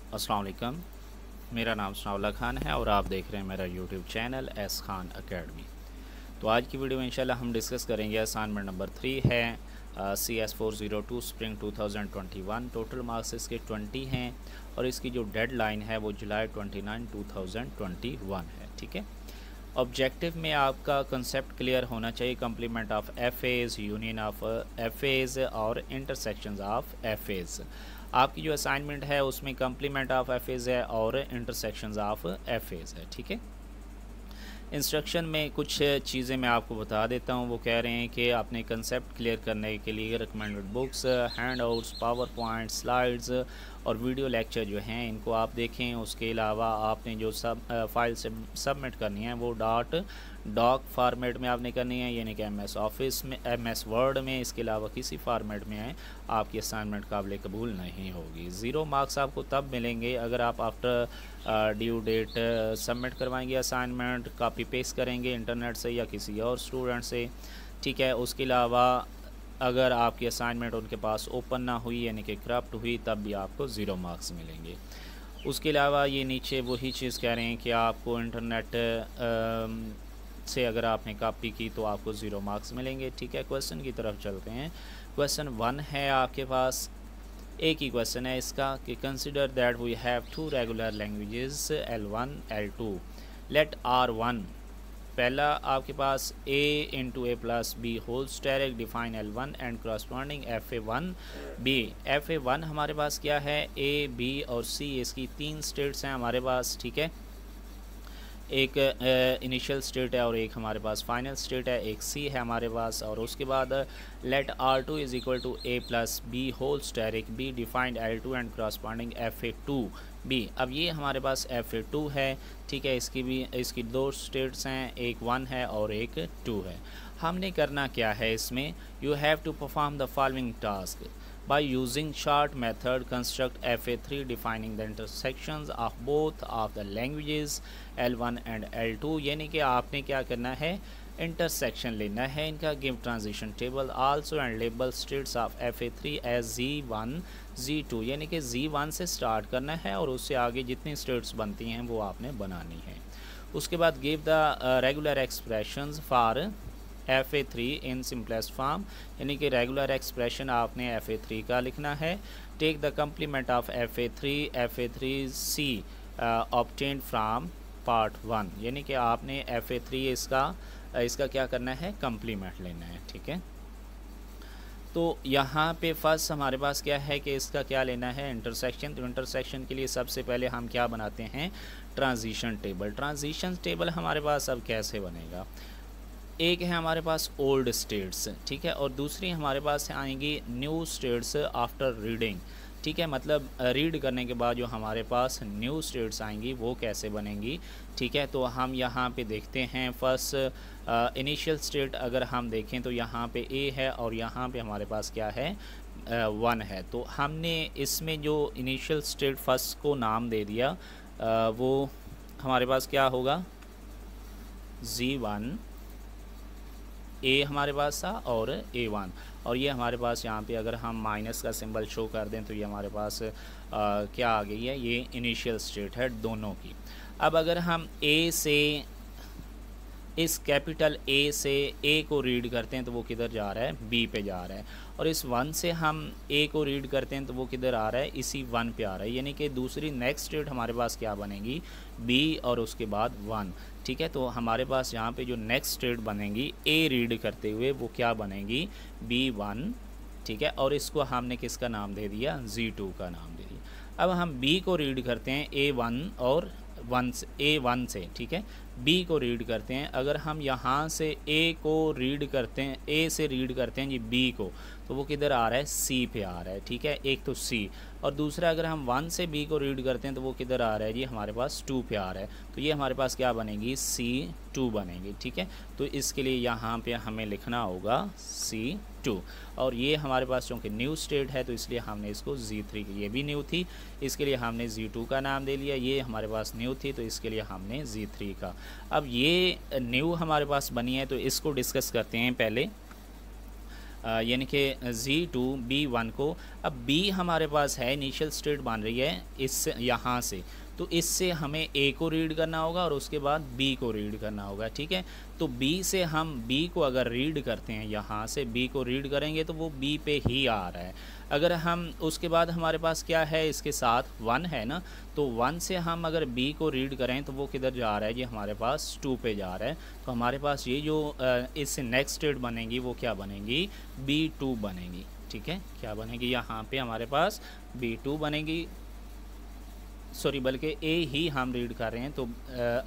अस्सलाम वालेकुम। मेरा नाम सनाउल्लाह खान है और आप देख रहे हैं मेरा YouTube channel S Khan academy. तो आज की वीडियो में इंशाल्लाह हम डिस्कस करेंगे असाइनमेंट नंबर 3 है CS402 स्प्रिंग 2021। टोटल मार्क्स इसके 20 हैं और इसकी जो डेडलाइन है वो जुलाई 29 2021 है। ठीक है, ऑब्जेक्टिव में आपका कंसेप्ट क्लियर होना चाहिए। कम्प्लीमेंट ऑफ एफेज, यूनियन ऑफ एफेज और इंटरसेक्शंस ऑफ एफेज। आपकी जो असाइनमेंट है उसमें कम्प्लीमेंट ऑफ एफेज है और इंटरसेक्शंस ऑफ एफेज है। ठीक है, इंस्ट्रक्शन में कुछ चीज़ें मैं आपको बता देता हूँ। वो कह रहे हैं कि अपने कंसेप्ट क्लियर करने के लिए recommended books, hand outs, power point, slides और वीडियो लेक्चर जो हैं इनको आप देखें। उसके अलावा आपने जो फाइल से सबमिट करनी है वो डॉक फार्मेट में आपने करनी है, यानी कि MS ऑफिस में, MS वर्ड में। इसके अलावा किसी फार्मेट में है आपकी असाइनमेंट काबिल कबूल नहीं होगी। 0 मार्क्स आपको तब मिलेंगे अगर आप आफ्टर ड्यू डेट सबमिट करवाएंगे असाइनमेंट, कॉपी पेस्ट करेंगे इंटरनेट से या किसी और स्टूडेंट से। ठीक है, उसके अलावा अगर आपकी असाइनमेंट उनके पास ओपन ना हुई यानी कि करप्ट हुई तब भी आपको 0 मार्क्स मिलेंगे। उसके अलावा ये नीचे वही चीज़ कह रहे हैं कि आपको इंटरनेट से अगर आपने कॉपी की तो आपको 0 मार्क्स मिलेंगे। ठीक है, क्वेश्चन की तरफ चलते हैं। क्वेश्चन 1 है आपके पास, एक ही क्वेश्चन है इसका कि consider that we have 2 regular languages L1 L2 let R1। पहला आपके पास A into A plus B whole square define L1 and corresponding FA1 B। FA1 हमारे पास क्या है, A B और C, इसकी 3 स्टेट्स हैं हमारे पास। ठीक है, एक इनिशियल स्टेट है और एक हमारे पास फाइनल स्टेट है, एक C है हमारे पास। और उसके बाद let R2 is equal to A plus B whole asterisk B defined L2 and corresponding FA2 B। अब ये हमारे पास FA2 है। ठीक है, इसकी 2 स्टेट्स हैं, एक 1 है और एक 2 है। हमने करना क्या है इसमें, you have to perform the following task by using short method construct FA3 defining the intersections of both of the languages L1 and L2। यानी कि आपने क्या करना है, इंटरसेक्शन लेना है इनका, give transition table also and label states of FA3 as Z1 Z2। यानी कि Z1 से स्टार्ट करना है और उससे आगे जितनी स्टेट्स बनती हैं वो आपने बनानी है। उसके बाद give the regular expressions for FA3 in simplest form, यानी कि रेगुलर एक्सप्रेशन आपने FA3 का लिखना है। Take the complement of FA3C obtained from part 1। यानी कि आपने FA3 इसका क्या करना है, कम्प्लीमेंट लेना है। ठीक है, तो यहाँ पे फर्स्ट हमारे पास क्या है कि इसका क्या लेना है, इंटरसेक्शन। तो इंटरसेक्शन के लिए सबसे पहले हम क्या बनाते हैं, ट्रांजिशन टेबल। ट्रांजिशन टेबल हमारे पास अब कैसे बनेगा, एक है हमारे पास ओल्ड स्टेट्स, ठीक है, और दूसरी हमारे पास आएंगी न्यू स्टेट्स आफ्टर रीडिंग। ठीक है, मतलब रीड करने के बाद जो हमारे पास न्यू स्टेट्स आएंगी वो कैसे बनेंगी। ठीक है, तो हम यहाँ पे देखते हैं फर्स्ट इनिशियल स्टेट अगर हम देखें तो यहाँ पे A है और यहाँ पे हमारे पास क्या है, 1 है। तो हमने इसमें जो इनिशियल स्टेट फर्स्ट को नाम दे दिया, वो हमारे पास क्या होगा, Z1 A हमारे पास था और A1। और ये हमारे पास यहाँ पे अगर हम माइनस का सिंबल शो कर दें तो ये हमारे पास क्या आ गई है, ये इनिशियल स्टेट है दोनों की। अब अगर हम A से, इस कैपिटल A से A को रीड करते हैं तो वो किधर जा रहा है, B पे जा रहा है। और इस 1 से हम A को रीड करते हैं तो वो किधर आ रहा है, इसी 1 पे आ रहा है। यानी कि दूसरी नेक्स्ट स्टेट हमारे पास क्या बनेगी, B और उसके बाद 1। ठीक है, तो हमारे पास यहाँ पे जो नेक्स्ट स्टेट बनेगी A रीड करते हुए वो क्या बनेगी, B1। ठीक है, और इसको हमने किसका नाम दे दिया, Z2 का नाम दे दिया। अब हम B को रीड करते हैं A1 और A1 से। ठीक है, B को रीड करते हैं, अगर हम यहाँ से A को रीड करते हैं, A से रीड करते हैं जी B को, तो वो किधर आ रहा है, C पे आ रहा है। ठीक है, एक तो C, और दूसरा अगर हम 1 से B को रीड करते हैं तो वो किधर आ रहा है जी, हमारे पास 2 पे आ रहा है। तो ये हमारे पास क्या बनेगी, C2 बनेगी। ठीक है, तो इसके लिए यहाँ पे हमें लिखना होगा C2। और ये हमारे पास चूँकि न्यू स्टेट है तो इसलिए हमने इसको Z3 की, ये भी न्यू थी इसके लिए हमने Z2 का नाम दे लिया। ये हमारे पास न्यू थी तो इसके लिए हमने Z3 का। अब ये न्यू हमारे पास बनी है तो इसको डिस्कस करते हैं पहले। यानी कि Z2 B1 को, अब B हमारे पास है इनिशियल स्टेट बन रही है इस यहाँ से, तो इससे हमें A को रीड करना होगा और उसके बाद B को रीड करना होगा, ठीक है। तो B से हम B को अगर रीड करते हैं, यहाँ से B को रीड करेंगे तो वो B पे ही आ रहा है। अगर हम उसके बाद हमारे पास क्या है, इसके साथ 1 है ना, तो 1 से हम अगर B को रीड करें तो वो किधर जा रहा है, ये हमारे पास 2 पे जा रहा है। तो हमारे पास ये जो इससे नेक्स्ट स्टेट बनेगी वो क्या बनेगी, B2 बनेगी, ठीक है। क्या बनेगी, यहाँ पे हमारे पास B2 बनेगी, सॉरी बल्कि ए ही हम रीड कर रहे हैं, तो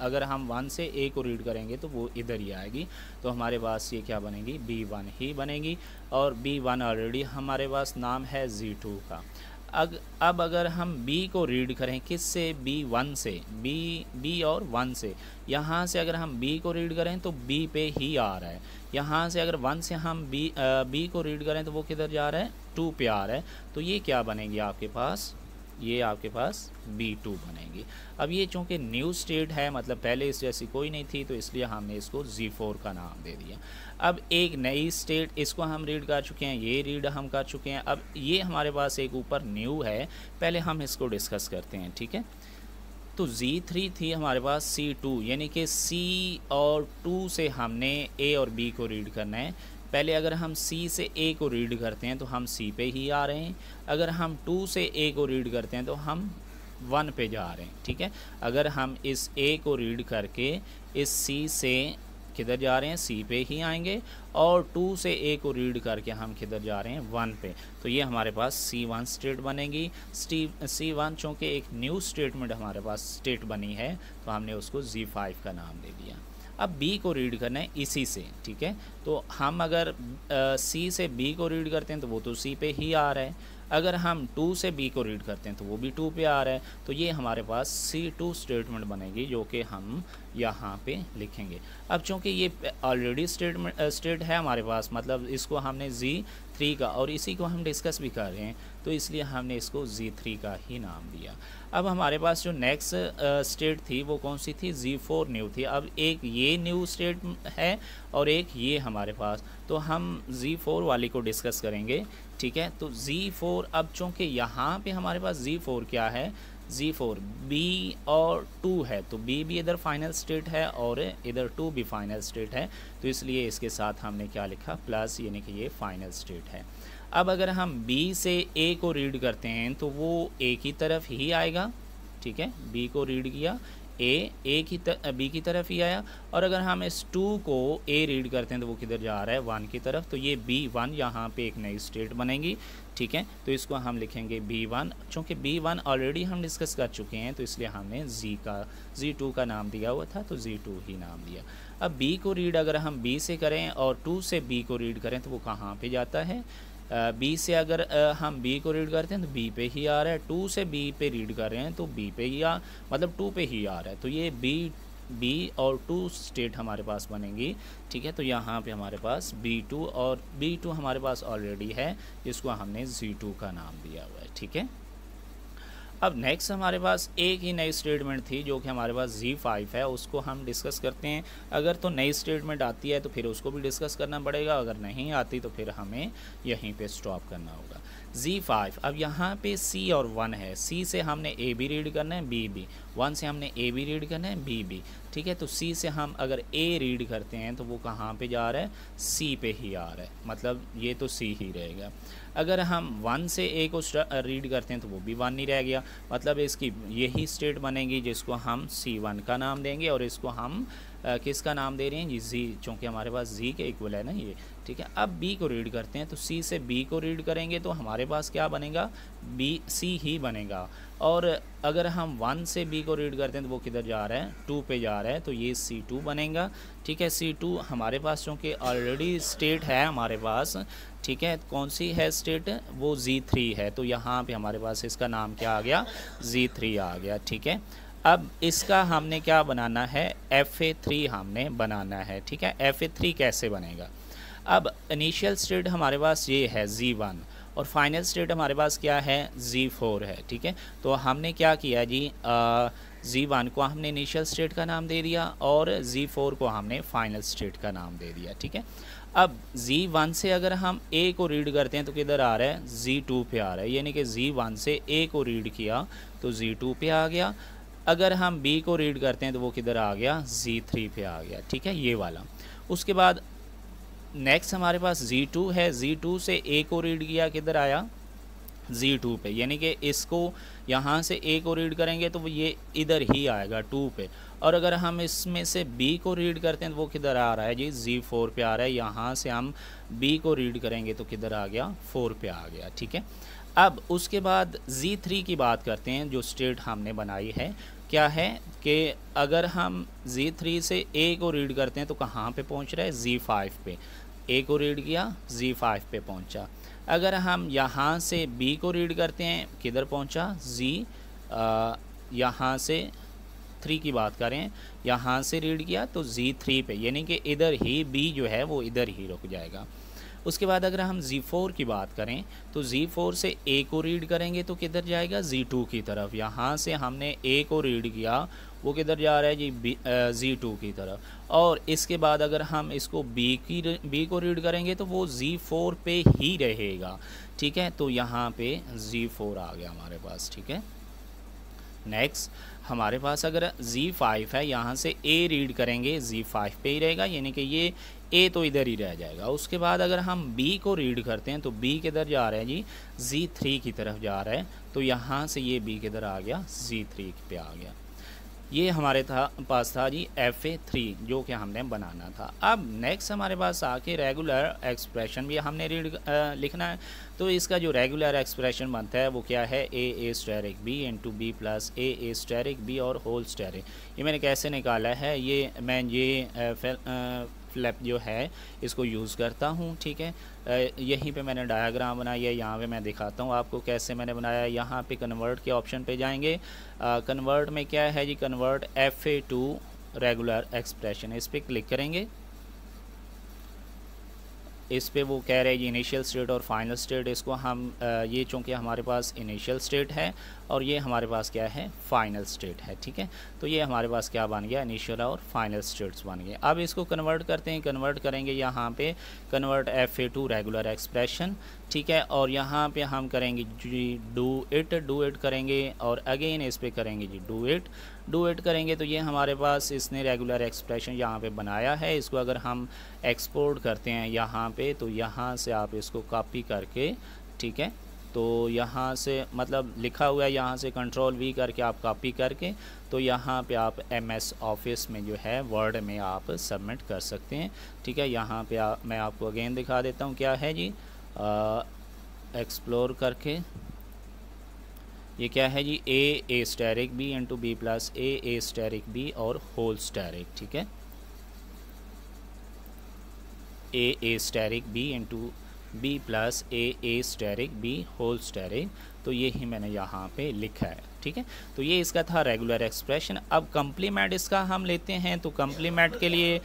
अगर हम 1 से ए को रीड करेंगे तो वो इधर ही आएगी। तो हमारे पास ये क्या बनेगी, B1 ही बनेगी, और B1 ऑलरेडी हमारे पास नाम है Z2 का। अब अगर हम B को रीड करें किससे, B1 से, B और 1 से, यहाँ से अगर हम B को रीड करें तो B पे ही आ रहा है। यहाँ से अगर 1 से हम B को रीड करें तो वो किधर जा रहा है, 2 पे आ रहा है। तो ये क्या बनेगी आपके पास, ये आपके पास B2 बनेगी। अब ये चूँकि न्यू स्टेट है, मतलब पहले इस जैसी कोई नहीं थी, तो इसलिए हमने इसको Z4 का नाम दे दिया। अब एक नई स्टेट, इसको हम रीड कर चुके हैं, ये रीड हम कर चुके हैं। अब ये हमारे पास एक ऊपर न्यू है, पहले हम इसको डिस्कस करते हैं, ठीक है। तो Z3 थी हमारे पास C2, यानी कि C और 2 से हमने A और B को रीड करना है। पहले अगर हम C से A को रीड करते हैं तो हम C पे ही आ रहे हैं, अगर हम 2 से A को रीड करते हैं तो हम 1 पे जा रहे हैं, ठीक है। अगर हम इस A को रीड करके इस C से किधर जा रहे हैं, C पे ही आएंगे, और 2 से A को रीड करके हम किधर जा रहे हैं, 1 पे। तो ये हमारे पास C1 स्टेट बनेगी। C1 चूँकि एक न्यू स्टेटमेंट हमारे पास स्टेट बनी है, तो हमने उसको Z5 का नाम दे दिया। अब B को रीड करना है इसी से, ठीक है। तो हम अगर C से B को रीड करते हैं तो वो तो C पे ही आ रहा है, अगर हम 2 से B को रीड करते हैं तो वो भी 2 पे आ रहा है। तो ये हमारे पास C2 स्टेटमेंट बनेगी, जो कि हम यहाँ पे लिखेंगे। अब चूँकि ये ऑलरेडी स्टेट है हमारे पास, मतलब इसको हमने Z3 का, और इसी को हम डिस्कस भी कर रहे हैं, तो इसलिए हमने इसको Z3 का ही नाम दिया। अब हमारे पास जो नेक्स्ट स्टेट थी वो कौन सी थी, Z4 न्यू थी। अब एक ये न्यू स्टेट है और एक ये हमारे पास, तो हम Z4 वाली को डिस्कस करेंगे, ठीक है। तो Z4, अब चूँकि यहाँ पे हमारे पास Z4 क्या है, Z4 B और 2 है, तो B भी इधर फाइनल स्टेट है और इधर 2 भी फाइनल स्टेट है, तो इसलिए इसके साथ हमने क्या लिखा, प्लस, यानी कि ये फाइनल स्टेट है। अब अगर हम B से A को रीड करते हैं तो वो A की तरफ ही आएगा, ठीक है। B को रीड किया, B की तरफ ही आया, और अगर हम इस 2 को A रीड करते हैं तो वो किधर जा रहा है, 1 की तरफ। तो ये B1 यहाँ पे एक नई स्टेट बनेगी, ठीक है। तो इसको हम लिखेंगे B1, चूँकि B1 ऑलरेडी हम डिस्कस कर चुके हैं, तो इसलिए हमने Z2 का नाम दिया हुआ था, तो Z2 ही नाम दिया। अब B को रीड अगर हम B से करें और 2 से B को रीड करें तो वो कहाँ पे जाता है, B से अगर हम B को रीड करते हैं तो B पे ही आ रहा है, 2 से B पे रीड कर रहे हैं तो B पे ही मतलब 2 पे ही आ रहा है। तो ये B और 2 स्टेट हमारे पास बनेंगी, ठीक है। तो यहाँ पे हमारे पास B2, और B2 हमारे पास ऑलरेडी है, जिसको हमने Z2 का नाम दिया हुआ है, ठीक है। अब नेक्स्ट हमारे पास एक ही नई स्टेटमेंट थी जो कि हमारे पास Z5 है, उसको हम डिस्कस करते हैं। अगर तो नई स्टेटमेंट आती है तो फिर उसको भी डिस्कस करना पड़ेगा, अगर नहीं आती तो फिर हमें यहीं पे स्टॉप करना होगा। Z5, अब यहाँ पे C और 1 है, C से हमने A भी रीड करना है, B भी, 1 से हमने A भी रीड करना है, B भी, ठीक है। तो C से हम अगर A रीड करते हैं तो वो कहाँ पे जा रहा है, C पे ही आ रहा है, मतलब ये तो C ही रहेगा। अगर हम 1 से A को रीड करते हैं तो वो भी 1 ही रह गया, मतलब इसकी यही स्टेट बनेगी जिसको हम C1 का नाम देंगे, और इसको हम किसका नाम दे रहे हैं, Z, चूँकि हमारे पास Z के इक्वल है ना ये, ठीक है। अब B को रीड करते हैं तो C से B को रीड करेंगे तो हमारे पास क्या बनेगा, C ही बनेगा। और अगर हम 1 से B को रीड करते हैं तो वो किधर जा रहा है, 2 पे जा रहा है, तो ये C2 बनेगा, ठीक है। C2 हमारे पास चूँकि ऑलरेडी स्टेट है हमारे पास, ठीक है, कौन सी है स्टेट, वो Z3 है, तो यहाँ पे हमारे पास इसका नाम क्या आ गया, Z3 आ गया, ठीक है। अब इसका हमने क्या बनाना है, FA3 हमने बनाना है, ठीक है। FA3 कैसे बनेगा, अब इनिशियल स्टेट हमारे पास ये है Z1, और फाइनल स्टेट हमारे पास क्या है, Z4 है, ठीक है। तो हमने क्या किया जी, Z1 को हमने इनिशियल स्टेट का नाम दे दिया और Z4 को हमने फाइनल स्टेट का नाम दे दिया, ठीक है। अब Z1 से अगर हम A को रीड करते हैं तो किधर आ रहा है, Z2 पे आ रहा है, यानी कि Z1 से A को रीड किया तो Z2 पे आ गया। अगर हम B को रीड करते हैं तो वो किधर आ गया, Z3 पे आ गया, ठीक है, ये वाला। उसके बाद नेक्स्ट हमारे पास Z2 है, Z2 से A को रीड किया, किधर आया, Z2 पे, यानी कि इसको यहाँ से A को रीड करेंगे तो वो ये इधर ही आएगा 2 पे। और अगर हम इसमें से B को रीड करते हैं तो वो किधर आ रहा है जी, Z4 पे आ रहा है। यहाँ से हम B को रीड करेंगे तो किधर आ गया, 4 पे आ गया, ठीक है। अब उसके बाद Z3 की बात करते हैं, जो स्टेट हमने बनाई है क्या है कि अगर हम Z3 से A को रीड करते हैं तो कहाँ पे पहुँच रहा है, Z5 पे। A को रीड किया, Z5 पे पहुँचा। अगर हम यहाँ से B को रीड करते हैं, किधर पहुँचा, यहाँ से 3 की बात करें, यहाँ से रीड किया तो Z3 पे, यानी कि इधर ही B जो है वो इधर ही रुक जाएगा। उसके बाद अगर हम Z4 की बात करें तो Z4 से A को रीड करेंगे तो किधर जाएगा, Z2 की तरफ। यहाँ से हमने A को रीड किया, वो किधर जा रहा है जी, Z2 की तरफ। और इसके बाद अगर हम इसको B को रीड करेंगे तो वो Z4 पे ही रहेगा, ठीक है। तो यहाँ पे Z4 आ गया हमारे पास, ठीक है। नेक्स्ट हमारे पास अगर Z5 है, यहाँ से A रीड करेंगे Z5 पे ही रहेगा, यानी कि ये A तो इधर ही रह जाएगा। उसके बाद अगर हम B को रीड करते हैं तो B किधर जा रहा है जी, Z3 की तरफ जा रहा है। तो यहाँ से ये B किधर आ गया, Z3 पे आ गया। ये हमारे पास था जी FA3 जो कि हमने बनाना था। अब नेक्स्ट हमारे पास आके रेगुलर एक्सप्रेशन भी हमने लिखना है। तो इसका जो रेगुलर एक्सप्रेशन बनता है वो क्या है, A asterisk B into B plus A asterisk B और होल स्टेरिक। ये मैंने कैसे निकाला है, ये मैं ये फ्लैप जो है इसको यूज़ करता हूँ, ठीक है। यहीं पे मैंने डायग्राम बनाई है, यहाँ पे मैं दिखाता हूँ आपको कैसे मैंने बनाया। यहाँ पे कन्वर्ट के ऑप्शन पे जाएंगे। कन्वर्ट में क्या है जी, convert FA to regular expression, इस पर क्लिक करेंगे। इस पे वो कह रहे हैं जी इनिशियल स्टेट और फाइनल स्टेट। इसको हम ये चूँकि हमारे पास इनिशियल स्टेट है और ये हमारे पास क्या है, फाइनल स्टेट है, ठीक है। तो ये हमारे पास क्या बन गया, इनिशियल और फाइनल स्टेट्स बन गए। अब इसको कन्वर्ट करते हैं, कन्वर्ट करेंगे यहाँ पे convert FA to regular expression, ठीक है। और यहाँ पे हम करेंगे जी डू इट करेंगे और अगेन इस पर करेंगे जी डू इट करेंगे। तो ये हमारे पास इसने रेगुलर एक्सप्रेशन यहाँ पे बनाया है। इसको अगर हम एक्सपोर्ट करते हैं यहाँ पे तो यहाँ से आप इसको कॉपी करके, ठीक है, तो यहाँ से मतलब लिखा हुआ है, यहाँ से Ctrl+V करके आप कॉपी करके तो यहाँ पे आप MS ऑफिस में जो है वर्ड में आप सबमिट कर सकते हैं, ठीक है। यहाँ पे मैं आपको अगेन दिखा देता हूँ क्या है जी, एक्सप्लोर करके ये क्या है जी, A asterisk B into B plus A asterisk B और होल स्टेरिक, ठीक है। A asterisk B into B plus A asterisk B whole asterisk. तो ये ही मैंने यहाँ पे लिखा है, ठीक है। तो ये इसका था रेगुलर एक्सप्रेशन। अब कम्प्लीमेंट इसका हम लेते हैं। तो कम्प्लीमेंट के लिए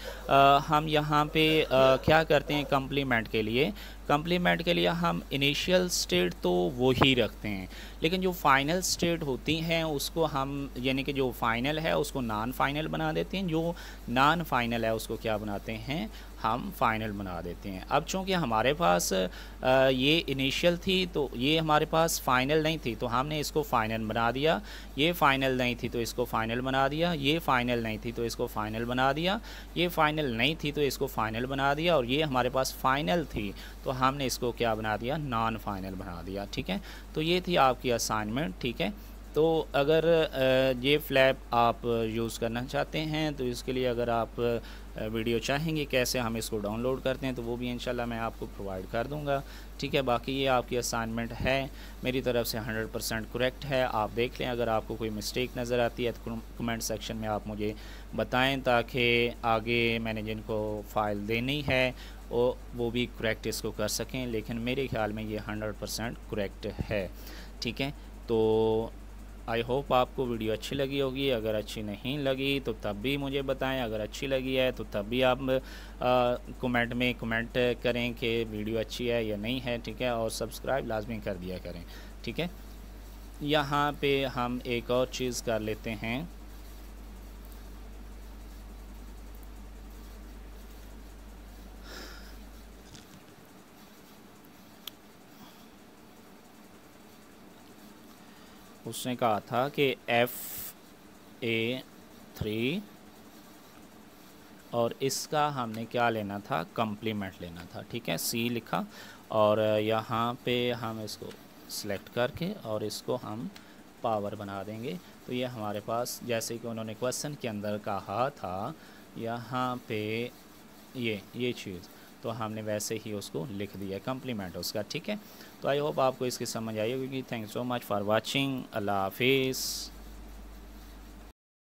हम यहाँ पे क्या करते हैं, कम्प्लीमेंट के लिए हम इनिशियल स्टेट तो वो ही रखते हैं, लेकिन जो फाइनल स्टेट होती हैं उसको हम, यानी कि जो फाइनल है उसको नॉन फाइनल बना देते हैं, जो नॉन फाइनल है उसको क्या बनाते हैं, हम फाइनल बना देते हैं। अब चूँकि हमारे पास ये इनिशियल थी तो ये हमारे पास फाइनल नहीं थी, तो हमने इसको फाइनल बना दिया। ये फाइनल नहीं थी तो इसको फाइनल बना दिया। ये फाइनल नहीं थी तो इसको फाइनल बना दिया। ये फाइनल नहीं थी तो इसको फाइनल बना दिया। और ये हमारे पास फाइनल थी तो हमने इसको क्या बना दिया, नॉन फाइनल बना दिया, ठीक है। तो ये थी आपकी असाइनमेंट, ठीक है। तो अगर ये फ्लैप आप यूज़ करना चाहते हैं तो इसके लिए अगर आप वीडियो चाहेंगे कैसे हम इसको डाउनलोड करते हैं तो वो भी इंशाल्लाह मैं आपको प्रोवाइड कर दूंगा, ठीक है। बाकी ये आपकी असाइनमेंट है, मेरी तरफ से 100% करेक्ट है। आप देख लें, अगर आपको कोई मिस्टेक नज़र आती है तो कमेंट सेक्शन में आप मुझे बताएं, ताकि आगे मैंने जिनको फ़ाइल देनी है वो भी करेक्ट इसको कर सकें। लेकिन मेरे ख्याल में ये 100% करेक्ट है, ठीक है। तो आई होप आपको वीडियो अच्छी लगी होगी। अगर अच्छी नहीं लगी तो तब भी मुझे बताएं, अगर अच्छी लगी है तो तब भी आप कमेंट में कमेंट करें कि वीडियो अच्छी है या नहीं है, ठीक है। और सब्सक्राइब लाजमी कर दिया करें, ठीक है। यहाँ पे हम एक और चीज़ कर लेते हैं, उसने कहा था कि FA3 और इसका हमने क्या लेना था, कम्प्लीमेंट लेना था। ठीक है, C लिखा और यहाँ पे हम इसको सिलेक्ट करके और इसको हम पावर बना देंगे। तो ये हमारे पास जैसे कि उन्होंने क्वेश्चन के अंदर कहा था यहाँ पे ये चीज़, तो हमने वैसे ही उसको लिख दिया, कम्प्लीमेंट उसका। ठीक है, तो आई होप आपको इसकी समझ आई होगी। Thank you so much for watching. अल्लाह हाफिज़।